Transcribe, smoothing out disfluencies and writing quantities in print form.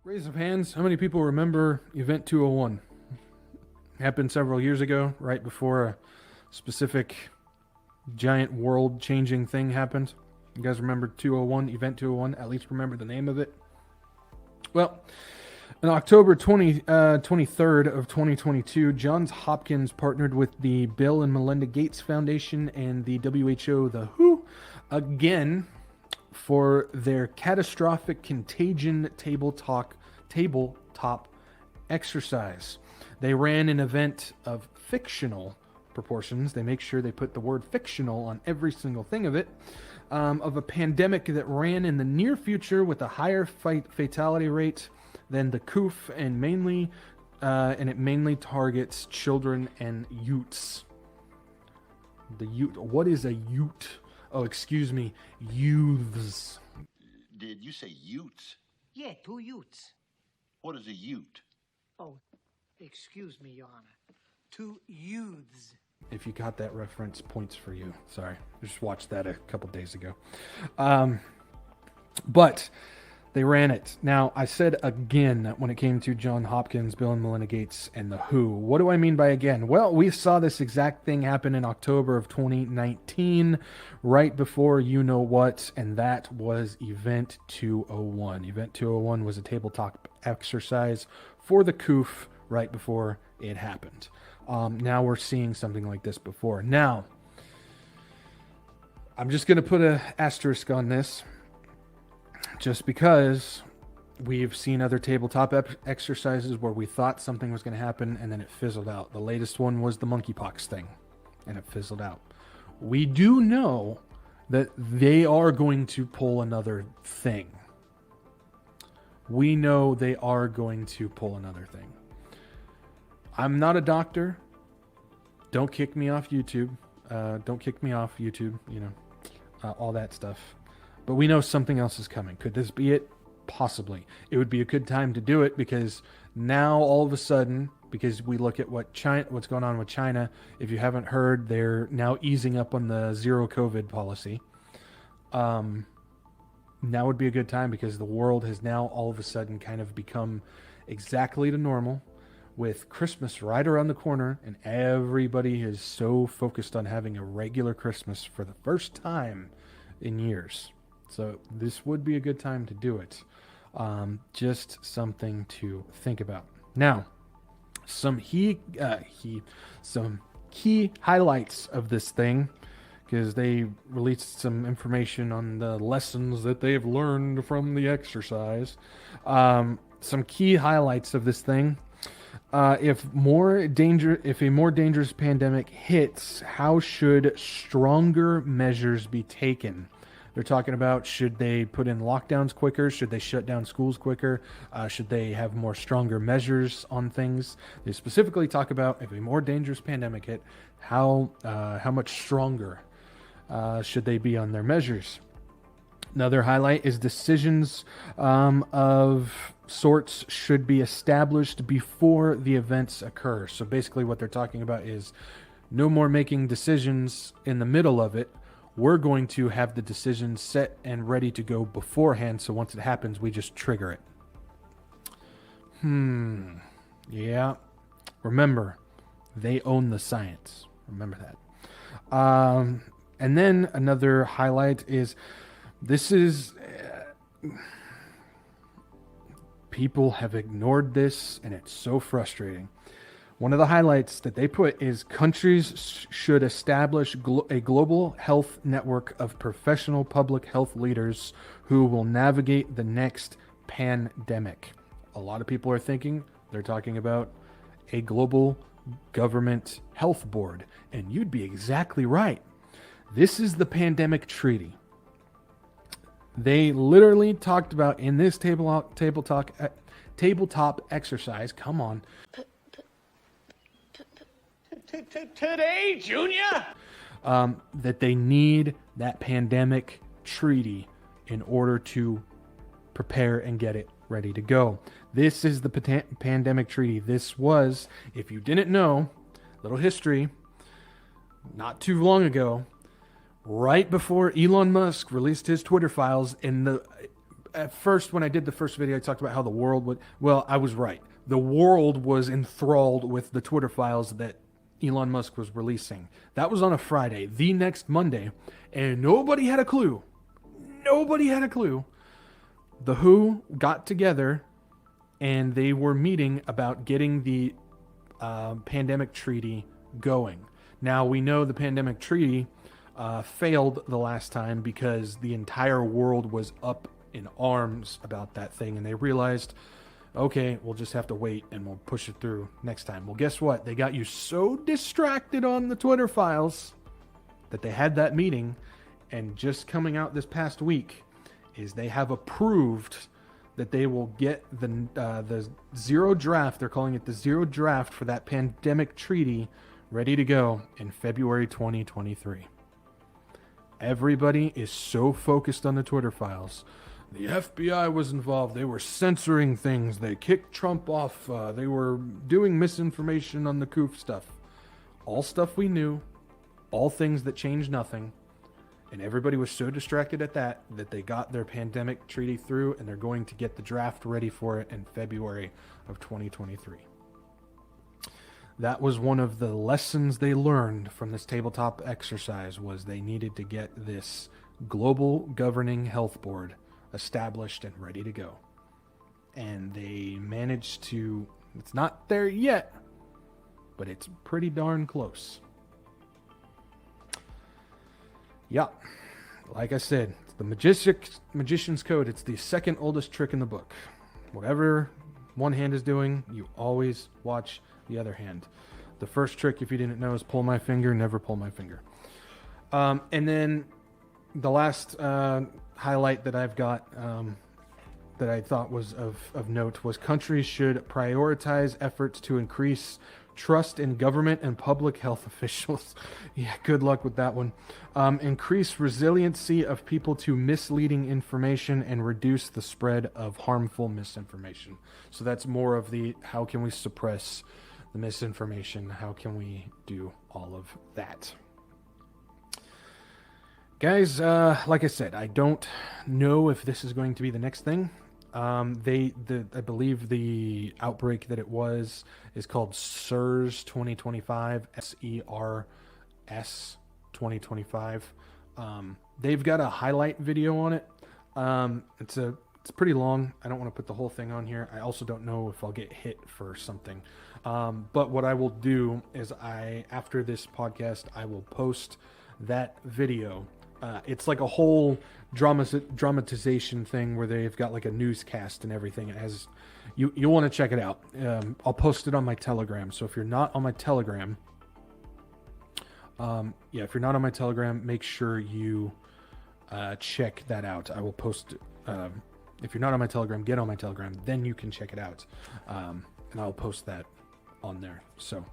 Raise of hands, how many people remember Event 201? Happened several years ago, right before a specific giant world-changing thing happened. You guys remember 201, Event 201? At least remember the name of it? Well, on October 23rd of 2022, Johns Hopkins partnered with the Bill and Melinda Gates Foundation and the WHO, the WHO, again for their Catastrophic Contagion tabletop exercise. They ran an event of fictional proportions. They make sure they put the word fictional on every single thing of it, of a pandemic that ran in the near future with a higher fatality rate than the COOF, and it mainly targets children and youths. What is a youth? Oh, excuse me, youths. Did you say Utes? Yeah, 2 Utes. What is a Ute? Oh, excuse me, Your Honor. 2 youths. If you got that reference, points for you. Sorry, I just watched that a couple days ago. But they ran it. Now, I said again when it came to John Hopkins, Bill and Melinda Gates, and the WHO. What do I mean by again? Well, we saw this exact thing happen in October of 2019, right before you know what, and that was Event 201. Event 201 was a tabletop exercise for the COOF right before it happened. Now we're seeing something like this before. Now, I'm just going to put an asterisk on this, just because we've seen other tabletop exercises where we thought something was going to happen and then it fizzled out. The latest one was the monkeypox thing, and it fizzled out. We do know that they are going to pull another thing. We know they are going to pull another thing. I'm not a doctor. Don't kick me off YouTube. All that stuff. But we know something else is coming. Could this be it? Possibly. It would be a good time to do it, because now all of a sudden, because we look at what's going on with China. If you haven't heard, they're now easing up on the zero COVID policy. Now would be a good time, because the world has now all of a sudden kind of become exactly to normal, with Christmas right around the corner, and everybody is so focused on having a regular Christmas for the first time in years. So this would be a good time to do it. Just something to think about. Now, some key highlights of this thing, because they released some information on the lessons that they've learned from the exercise. Some key highlights of this thing. If a more dangerous pandemic hits, how should stronger measures be taken? They're talking about, should they put in lockdowns quicker? Should they shut down schools quicker? Should they have more stronger measures on things? They specifically talk about, if a more dangerous pandemic hit, how much stronger should they be on their measures? Another highlight is decisions of sorts should be established before the events occur. So basically what they're talking about is no more making decisions in the middle of it. We're going to have the decisions set and ready to go beforehand, so once it happens, we just trigger it. Yeah. Remember, they own the science. Remember that. And then another highlight is, people have ignored this, and it's so frustrating. One of the highlights that they put is countries should establish a global health network of professional public health leaders who will navigate the next pandemic. A lot of people are thinking they're talking about a global government health board, and you'd be exactly right. This is the pandemic treaty. They literally talked about in this tabletop exercise. Come on. Today, Junior? That they need that pandemic treaty in order to prepare and get it ready to go. This is the pandemic treaty. This was, if you didn't know, little history, not too long ago, right before Elon Musk released his Twitter files, in the at first, when I did the first video, I talked about how the world would. Well, I was right. The world was enthralled with the Twitter files that Elon Musk was releasing. That was on a Friday. The next Monday, and nobody had a clue. Nobody had a clue. The WHO got together, and they were meeting about getting the pandemic treaty going. Now, we know the pandemic treaty failed the last time because the entire world was up in arms about that thing, and they realized, okay, we'll just have to wait and we'll push it through next time. Well, guess what? They got you so distracted on the Twitter files that they had that meeting, and just coming out this past week is they have approved that they will get the zero draft. They're calling it the zero draft for that pandemic treaty ready to go in February 2023. Everybody is so focused on the Twitter files. The FBI was involved. They were censoring things. They kicked Trump off. They were doing misinformation on the COOF stuff. All stuff we knew. All things that changed nothing. And everybody was so distracted at that they got their pandemic treaty through, and they're going to get the draft ready for it in February of 2023. That was one of the lessons they learned from this tabletop exercise, was they needed to get this global governing health board established and ready to go. And they managed to, it's not there yet, but it's pretty darn close. Yeah, like I said, it's the magician's code. It's the second oldest trick in the book. Whatever one hand is doing, you always watch the other hand. The first trick, if you didn't know, is pull my finger, never pull my finger. And then the last highlight that I've got that I thought was of note was countries should prioritize efforts to increase trust in government and public health officials. Yeah, good luck with that one. Increase resiliency of people to misleading information and reduce the spread of harmful misinformation. So that's more of the how can we suppress the misinformation? How can we do all of that? Guys, like I said, I don't know if this is going to be the next thing. I believe the outbreak that it was is called SERS 2025, SERS 2025. They've got a highlight video on it. It's pretty long. I don't want to put the whole thing on here. I also don't know if I'll get hit for something. But what I will do is after this podcast, I will post that video. It's like a whole dramatization thing where they've got like a newscast and everything. It has, you'll want to check it out. I'll post it on my Telegram. So if you're not on my Telegram, if you're not on my Telegram, make sure you check that out. I will post it. If you're not on my Telegram, get on my Telegram. Then you can check it out. And I'll post that on there. So